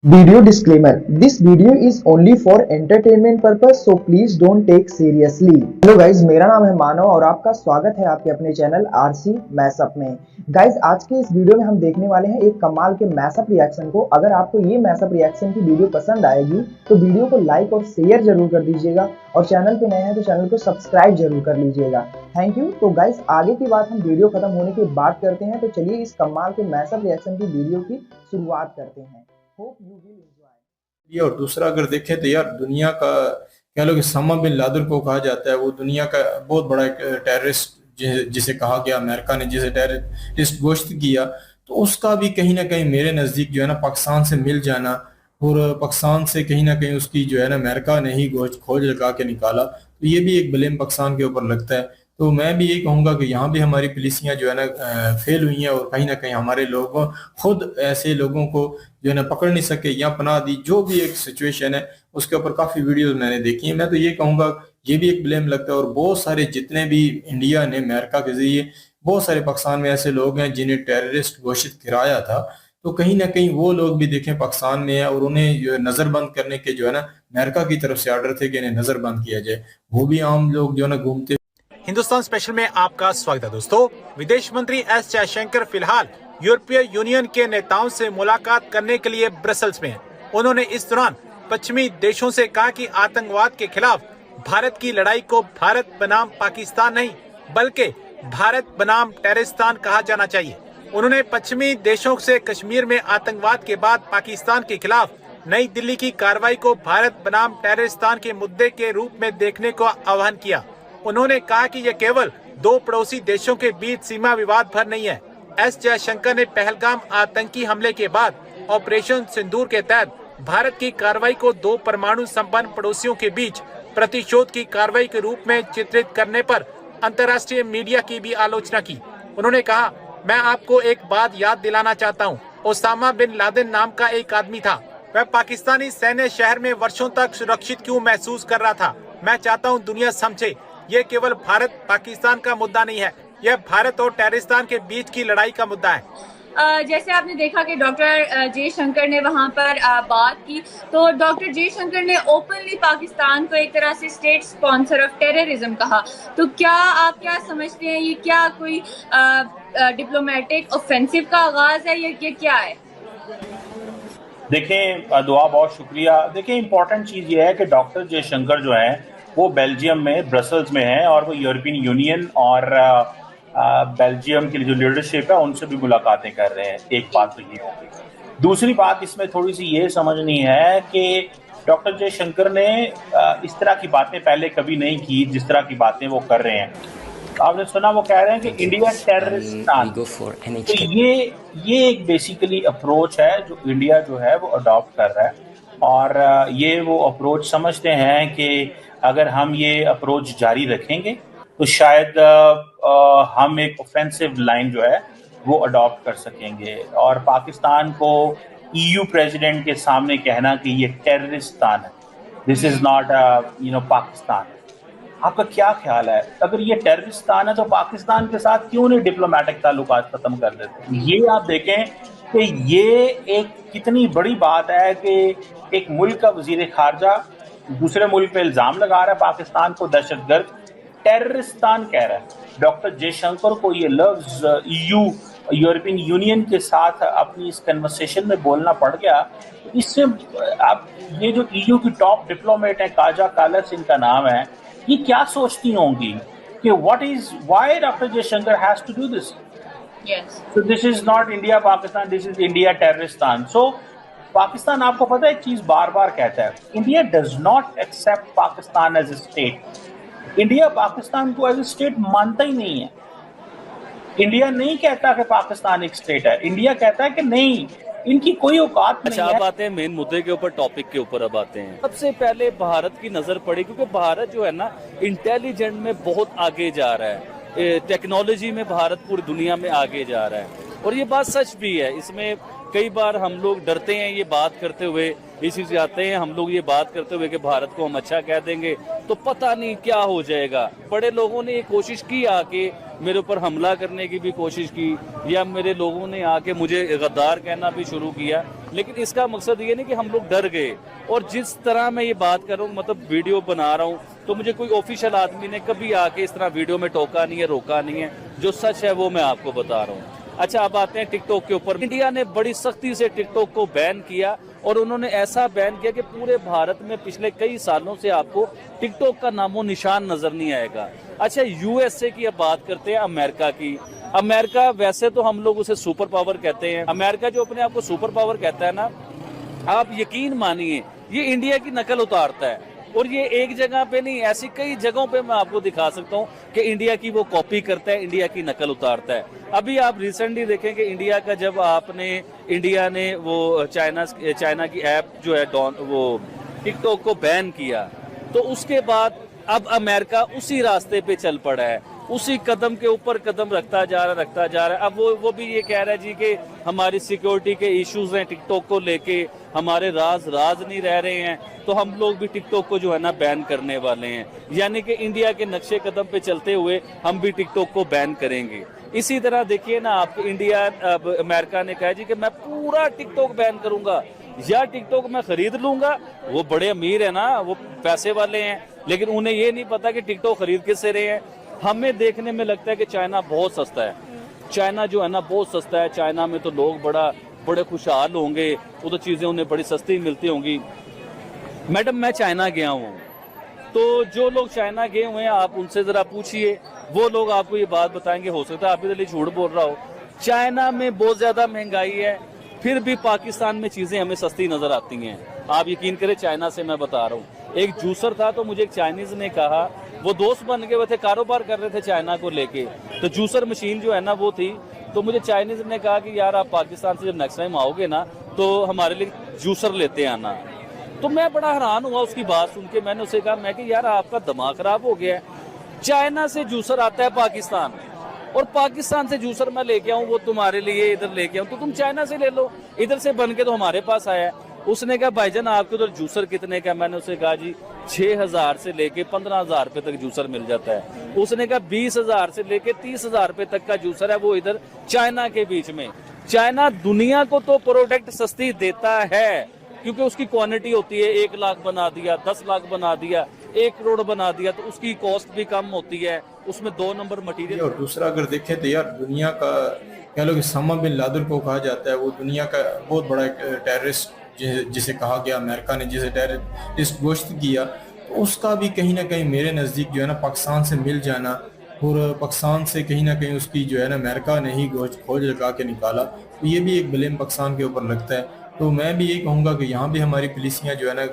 Video disclaimer: This video is only for entertainment purpose, so please don't take seriously. Hello guys, मेरा नाम है मानव और आपका स्वागत है आपके अपने चैनल आरसी मैशअप में। गाइज, आज के इस वीडियो में हम देखने वाले हैं एक कमाल के मैशअप रिएक्शन को। अगर आपको ये मैशअप रिएक्शन की वीडियो पसंद आएगी तो वीडियो को लाइक और शेयर जरूर कर दीजिएगा और चैनल पे नए हैं तो चैनल को सब्सक्राइब जरूर कर लीजिएगा। Thank you. तो गाइज, आगे की बात हम वीडियो खत्म होने के बाद करते हैं, तो चलिए इस कमाल के मैशअप रिएक्शन की वीडियो की शुरुआत करते हैं। ये और दूसरा अगर देखें तो यार दुनिया का कह लो कि समा बिन लादेन को कहा जाता है, वो दुनिया का बहुत बड़ा एक टेररिस्ट जिसे कहा गया, अमेरिका ने जिसे टेररिस्ट घोषित किया, तो उसका भी कहीं ना कहीं मेरे नज़दीक जो है ना पाकिस्तान से मिल जाना और पाकिस्तान से कहीं ना कहीं उसकी जो है ना अमेरिका ने ही खोज लगा के निकाला, तो ये भी एक ब्लेम पाकिस्तान के ऊपर लगता है। तो मैं भी यही कहूंगा कि यहाँ भी हमारी पुलिसियाँ जो है ना फेल हुई हैं और कहीं ना कहीं हमारे लोगों खुद ऐसे लोगों को जो है ना पकड़ नहीं सके या पनाह दी, जो भी एक सिचुएशन है उसके ऊपर काफ़ी वीडियोस मैंने देखी हैं। मैं तो ये कहूँगा ये भी एक ब्लेम लगता है। और बहुत सारे जितने भी इंडिया ने अमेरिका के जरिए बहुत सारे पाकिस्तान में ऐसे लोग हैं जिन्हें टेररिस्ट घोषित कराया था, तो कहीं ना कहीं वो लोग भी देखें पाकिस्तान में है और उन्हें जो है नज़रबंद करने के जो है ना अमेरिका की तरफ से आर्डर थे कि इन्हें नज़रबंद किया जाए। वो भी आम लोग जो है ना घूमते। हिंदुस्तान स्पेशल में आपका स्वागत है दोस्तों। विदेश मंत्री एस जयशंकर फिलहाल यूरोपीय यूनियन के नेताओं से मुलाकात करने के लिए ब्रसल्स में हैं। उन्होंने इस दौरान पश्चिमी देशों से कहा कि आतंकवाद के खिलाफ भारत की लड़ाई को भारत बनाम पाकिस्तान नहीं बल्कि भारत बनाम टेररिस्तान कहा जाना चाहिए। उन्होंने पश्चिमी देशों से कश्मीर में आतंकवाद के बाद पाकिस्तान के खिलाफ नई दिल्ली की कार्रवाई को भारत बनाम टेररिस्तान के मुद्दे के रूप में देखने का आह्वान किया। उन्होंने कहा कि यह केवल दो पड़ोसी देशों के बीच सीमा विवाद भर नहीं है। एस जयशंकर ने पहलगाम आतंकी हमले के बाद ऑपरेशन सिंदूर के तहत भारत की कार्रवाई को दो परमाणु संपन्न पड़ोसियों के बीच प्रतिशोध की कार्रवाई के रूप में चित्रित करने पर अंतर्राष्ट्रीय मीडिया की भी आलोचना की। उन्होंने कहा, मैं आपको एक बात याद दिलाना चाहता हूँ, ओसामा बिन लादेन नाम का एक आदमी था। वह पाकिस्तानी सैन्य शहर में वर्षों तक सुरक्षित क्यों महसूस कर रहा था। मैं चाहता हूँ दुनिया समझे, ये केवल भारत पाकिस्तान का मुद्दा नहीं है, यह भारत और टेररिस्तान के बीच की लड़ाई का मुद्दा है। जैसे आपने देखा कि डॉक्टर जयशंकर ने वहां पर बात की, तो डॉक्टर जयशंकर ने ओपनली पाकिस्तान को एक तरह से स्टेट स्पॉन्सर ऑफ टेररिज्म कहा। तो क्या आप क्या समझते हैं, ये क्या कोई डिप्लोमेटिक ऑफेंसिव का आगाज है या ये क्या है? देखें, दुआ बहुत शुक्रिया। देखें, इम्पोर्टेंट चीज़ ये है कि डॉक्टर जयशंकर जो है वो बेल्जियम में ब्रसल्स में है और वो यूरोपियन यूनियन और बेल्जियम की जो लीडरशिप है उनसे भी मुलाकातें कर रहे हैं। एक बात तो ये होगी। दूसरी बात इसमें थोड़ी सी ये समझनी है कि डॉक्टर जयशंकर ने इस तरह की बातें पहले कभी नहीं की जिस तरह की बातें वो कर रहे हैं। आपने सुना वो कह रहे हैं कि इंडिया टेररिस्तान। तो ये एक बेसिकली अप्रोच है जो इंडिया जो है वो अडॉप्ट कर रहा है और ये वो अप्रोच समझते हैं कि अगर हम ये अप्रोच जारी रखेंगे तो शायद हम एक ऑफेंसिव लाइन जो है वो अडॉप्ट कर सकेंगे और पाकिस्तान को ईयू प्रेसिडेंट के सामने कहना कि ये टेररिस्तान है, दिस इज नॉट पाकिस्तान। आपका क्या ख्याल है, अगर ये टेररिस्तान है तो पाकिस्तान के साथ क्यों नहीं डिप्लोमेटिक ताल्लुकात खत्म कर देते? ये आप देखें कि ये एक कितनी बड़ी बात है कि एक मुल्क का वजीर खारजा दूसरे मुल्क पे इल्जाम लगा रहा है पाकिस्तान को दहशतगर्द, टेररिस्तान कह रहा है। डॉक्टर जयशंकर को ये लफ्ज यूरोपियन यूनियन के साथ अपनी इस कन्वर्सेशन में बोलना पड़ गया। इससे अब ये जो ईयू की टॉप डिप्लोमेट है काजा कालस इनका नाम है, ये क्या सोचती होंगी कि why doctor Jaishankar has to do this? So this is not India Pakistan, this is India Terroristan. So Pakistan, आपको पता है एक चीज बार बार कहता है, India does not accept Pakistan as a state. India Pakistan को एज ए स्टेट मानता ही नहीं है। इंडिया नहीं कहता कि पाकिस्तान एक स्टेट है, इंडिया कहता है कि नहीं, इनकी कोई औकात नहीं है। अब आते हैं मेन मुद्दे के ऊपर, टॉपिक के ऊपर अब आते हैं। सबसे पहले भारत की नजर पड़ी क्योंकि भारत जो है ना इंटेलिजेंट में बहुत आगे जा रहा है, टेक्नोलॉजी में भारत पूरी दुनिया में आगे जा रहा है और ये बात सच भी है। इसमें कई बार हम लोग डरते हैं ये बात करते हुए, इसी से आते हैं हम लोग ये बात करते हुए कि भारत को हम अच्छा कह देंगे तो पता नहीं क्या हो जाएगा। बड़े लोगों ने ये कोशिश की आके मेरे ऊपर हमला करने की भी कोशिश की, या मेरे लोगों ने आके मुझे गद्दार कहना भी शुरू किया। लेकिन इसका मकसद ये नहीं कि हम लोग डर गए। और जिस तरह मैं ये बात कर रहा हूँ, मतलब वीडियो बना रहा हूँ, तो मुझे कोई ऑफिशियल आदमी ने कभी आके इस तरह वीडियो में टोका नहीं है, रोका नहीं है। जो सच है वो मैं आपको बता रहा हूँ। अच्छा, अब आते हैं टिकटॉक के ऊपर। इंडिया ने बड़ी सख्ती से टिकटॉक को बैन किया, और उन्होंने ऐसा बैन किया कि पूरे भारत में पिछले कई सालों से आपको टिकटॉक का नामो निशान नजर नहीं आएगा। अच्छा, यूएसए की अब बात करते हैं, अमेरिका की। अमेरिका वैसे तो हम लोग उसे सुपर पावर कहते हैं। अमेरिका जो अपने आप को सुपर पावर कहता है ना, आप यकीन मानिए ये इंडिया की नकल उतारता है। और ये एक जगह पे नहीं, ऐसी कई जगहों पे मैं आपको दिखा सकता हूँ कि इंडिया की वो कॉपी करता है, इंडिया की नकल उतारता है। अभी आप रिसेंटली देखें कि इंडिया ने वो चाइना की ऐप जो है वो टिकटॉक को बैन किया, तो उसके बाद अब अमेरिका उसी रास्ते पे चल पड़ा है, उसी कदम के ऊपर कदम रखता जा रहा है। अब वो भी ये कह रहा है जी कि हमारी सिक्योरिटी के इश्यूज हैं टिकटॉक को लेके, हमारे राज नहीं रह रहे हैं, तो हम लोग भी टिकटॉक को जो है ना बैन करने वाले हैं। यानी कि इंडिया के नक्शे कदम पे चलते हुए हम भी टिकटॉक को बैन करेंगे। इसी तरह देखिए ना, आपके अमेरिका ने कहा जी कि मैं पूरा टिकटॉक बैन करूंगा, या टिकटॉक मैं खरीद लूंगा। वो बड़े अमीर है ना, वो पैसे वाले हैं, लेकिन उन्हें ये नहीं पता कि टिकटॉक खरीद किससे रहे हैं। हमें देखने में लगता है कि चाइना बहुत सस्ता है। चाइना जो है ना बहुत सस्ता है। चाइना में तो लोग बड़े खुशहाल होंगे, वो तो चीज़ें उन्हें बड़ी सस्ती मिलती होंगी। मैडम, मैं चाइना गया हूँ, तो जो लोग चाइना गए हुए हैं आप उनसे ज़रा पूछिए, वो लोग आपको ये बात बताएंगे। हो सकता है आप इधर झूठ बोल रहा हो। चाइना में बहुत ज़्यादा महंगाई है, फिर भी पाकिस्तान में चीज़ें हमें सस्ती नज़र आती हैं। आप यकीन करें, चाइना से मैं बता रहा हूँ। एक जूसर था, तो मुझे एक चाइनीज़ ने कहा, वो दोस्त बन गए, वो थे, कारोबार कर रहे थे चाइना को लेके, तो जूसर मशीन जो है ना वो थी। तो मुझे चाइनीज़ ने कहा कि यार आप पाकिस्तान से जब नेक्स्ट टाइम आओगे ना, तो हमारे लिए जूसर लेते आना। तो मैं बड़ा हैरान हुआ उसकी बात सुन के। मैंने उसे कहा, मैं कि यार आपका दिमाग खराब हो गया है, चाइना से जूसर आता है पाकिस्तान, और पाकिस्तान से जूसर मैं लेके आऊँ, वो तुम्हारे लिए इधर लेके आऊँ, तो तुम चाइना से ले लो, इधर से बन के तो हमारे पास आया है। उसने कहा, भाईजान आपके उधर जूसर कितने का? मैंने उसे कहा जी 6,000 से लेके 15,000 रुपए तक जूसर मिल जाता है। उसने कहा 20,000 से लेके 30,000 रुपए तक का जूसर है, वो इधर चाइना के बीच में। चाइना दुनिया को तो प्रोडक्ट सस्ती देता है, क्योंकि उसकी क्वांटिटी होती है। 1 लाख बना दिया, 10 लाख बना दिया, 1 करोड़ बना दिया, तो उसकी कॉस्ट भी कम होती है, उसमें 2 नंबर मटेरियल। और दूसरा अगर देखें तो यार दुनिया का कह लो कि उसामा बिन लादेन को कहा जाता है, वो दुनिया का बहुत बड़ा टेररिस्ट जिसे कहा गया, अमेरिका ने जिसे टेररिस्ट घोषित किया, तो उसका भी कहीं ना कहीं मेरे नज़दीक जो है ना पाकिस्तान से मिल जाना, और पाकिस्तान से कहीं ना कहीं उसकी जो है ना अमेरिका ने ही खोज लगा के निकाला, तो ये भी एक ब्लेम पाकिस्तान के ऊपर लगता है। तो मैं भी यही कहूँगा कि यहाँ भी हमारी पुलिसियाँ जो है ना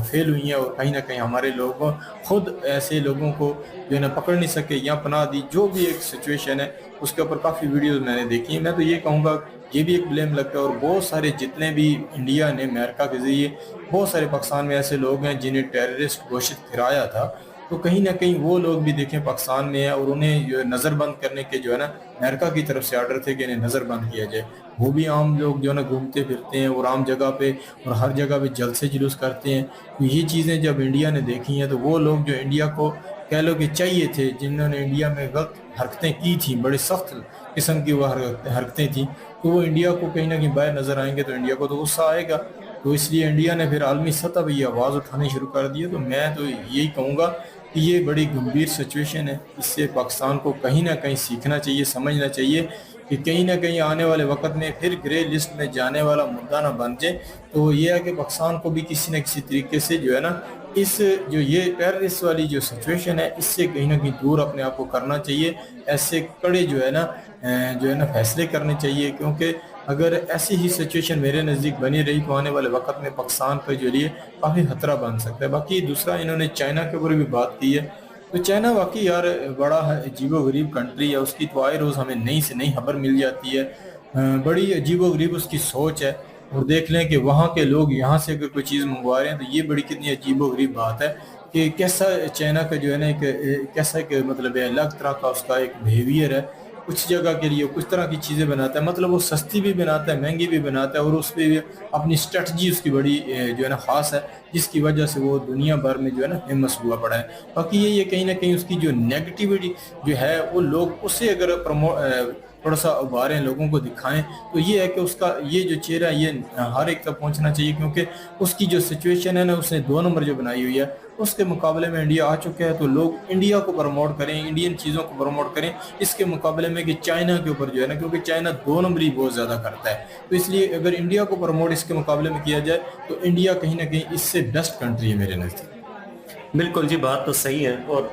फेल हुई हैं, और कहीं ना कहीं हमारे लोगों खुद ऐसे लोगों को जो है ना पकड़ नहीं सके या पनाह दी। जो भी एक सिचुएशन है उसके ऊपर काफ़ी वीडियोस मैंने देखी हैं। मैं तो ये कहूँगा ये भी एक ब्लेम लगता है। और बहुत सारे जितने भी इंडिया ने अमेरिका के ज़रिए बहुत सारे पाकिस्तान में ऐसे लोग हैं जिन्हें टेररिस्ट घोषित कराया था, तो कहीं ना कहीं वो लोग भी देखें पाकिस्तान में है, और उन्हें जो है नज़रबंद करने के जो है ना अमेरिका की तरफ से आर्डर थे कि इन्हें नज़रबंद किया जाए। वो भी आम लोग जो है ना घूमते फिरते हैं और आम जगह पे और हर जगह पे जलसे जुलूस करते हैं। तो ये चीज़ें जब इंडिया ने देखी हैं, तो वो लोग जो इंडिया को कह लो कि चाहिए थे, जिन्होंने इंडिया में गलत हरकतें की थी, बड़ी सख्त किस्म की वो हरकतें थी, तो वो इंडिया को कहीं ना कहीं बाहर नज़र आएंगे, तो इंडिया को तो गुस्सा आएगा। तो इसलिए इंडिया ने फिर आलमी सतह पर ये आवाज़ उठानी शुरू कर दी है। तो मैं तो यही कहूँगा कि ये बड़ी गंभीर सिचुएशन है, इससे पाकिस्तान को कहीं ना कहीं सीखना चाहिए, समझना चाहिए कि कहीं ना कहीं आने वाले वक्त में फिर ग्रे लिस्ट में जाने वाला मुद्दा ना बन जाए। तो ये है कि पाकिस्तान को भी किसी न किसी तरीके से जो है ना इस जो ये टेररिस्ट वाली जो सिचुएशन है, इससे कहीं ना कहीं दूर अपने आप को करना चाहिए। ऐसे कड़े जो है ना फैसले करने चाहिए, क्योंकि अगर ऐसी ही सिचुएशन मेरे नज़दीक बनी रही तो आने वाले वक्त में पाकिस्तान पर जो लिए काफ़ी खतरा बन सकता है। बाकी दूसरा इन्होंने चाइना के ऊपर भी बात की है, तो चाइना वाकई यार बड़ा अजीबो गरीब कंट्री है, उसकी तो आए रोज़ हमें नई से नई खबर मिल जाती है। बड़ी अजीबो गरीब उसकी सोच है, और देख लें कि वहाँ के लोग यहाँ से अगर कोई चीज़ मंगवा रहे हैं तो ये बड़ी कितनी अजीबो गरीब बात है कि कैसा चाइना का जो है ना एक कैसा एक मतलब है अलग तरह का उसका एक बिहेवियर है कुछ जगह के लिए कुछ तरह की चीज़ें बनाता है, मतलब वो सस्ती भी बनाता है, महंगी भी बनाता है, और उस पर भी अपनी स्ट्रेटजी उसकी बड़ी जो है ना ख़ास है, जिसकी वजह से वो दुनिया भर में जो है ना फेमस हुआ पड़ा है। बाकी ये कहीं ना कहीं उसकी जो नेगेटिविटी जो है वो लोग उससे अगर थोड़ा सा उभारें, लोगों को दिखाएं, तो ये है कि उसका ये जो चेहरा है ये हर एक तक पहुंचना चाहिए, क्योंकि उसकी जो सिचुएशन है ना, उसने 2 नंबर जो बनाई हुई है उसके मुकाबले में इंडिया आ चुका है। तो लोग इंडिया को प्रमोट करें, इंडियन चीज़ों को प्रमोट करें, इसके मुकाबले में कि चाइना के ऊपर जो है ना, क्योंकि चाइना 2 नंबरी बहुत ज़्यादा करता है। तो इसलिए अगर इंडिया को प्रमोट इसके मुकाबले में किया जाए तो इंडिया कहीं ना कहीं इससे बेस्ट कंट्री है मेरे नज़दीक। बिल्कुल जी, बात तो सही है। और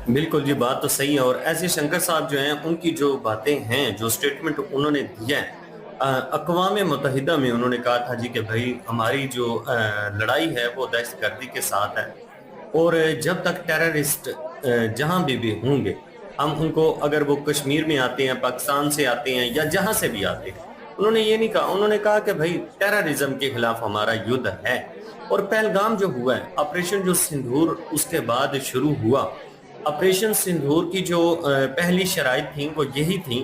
बिल्कुल जी, बात तो सही है। और एस जयशंकर साहब जो हैं, उनकी जो बातें हैं, जो स्टेटमेंट उन्होंने दिया है, अक़वाम मुत्तहिदा में उन्होंने कहा था जी कि भाई हमारी जो लड़ाई है वो दहशतगर्दी के साथ है, और जब तक टेररिस्ट जहां भी होंगे, हम उनको, अगर वो कश्मीर में आते हैं, पाकिस्तान से आते हैं, या जहां से भी आते हैं, उन्होंने ये नहीं कहा। उन्होंने कहा कि भाई टेररिज्म के खिलाफ हमारा युद्ध है। और पहलगाम जो हुआ है, ऑपरेशन जो सिंदूर उसके बाद शुरू हुआ, ऑपरेशन सिंदूर की जो पहली शराइत थी वो यही थी।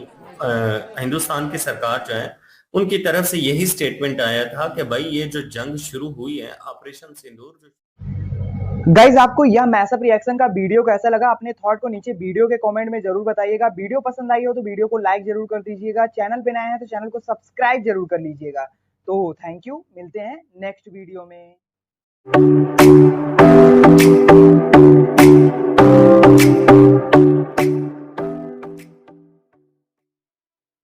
हिंदुस्तान की सरकार जो है उनकी तरफ से यही स्टेटमेंट आया था कि भाई ये जो जंग शुरू हुई है, ऑपरेशन सिंदूर जो। गाइज आपको यह मैसअप रिएक्शन का वीडियो कैसा लगा, अपने थॉट को नीचे वीडियो के कमेंट में जरूर बताइएगा। वीडियो पसंद आई हो तो वीडियो को लाइक जरूर कर दीजिएगा, चैनल पे नए हैं तो चैनल को सब्सक्राइब जरूर कर लीजिएगा। तो थैंक यू, मिलते हैं नेक्स्ट वीडियो में।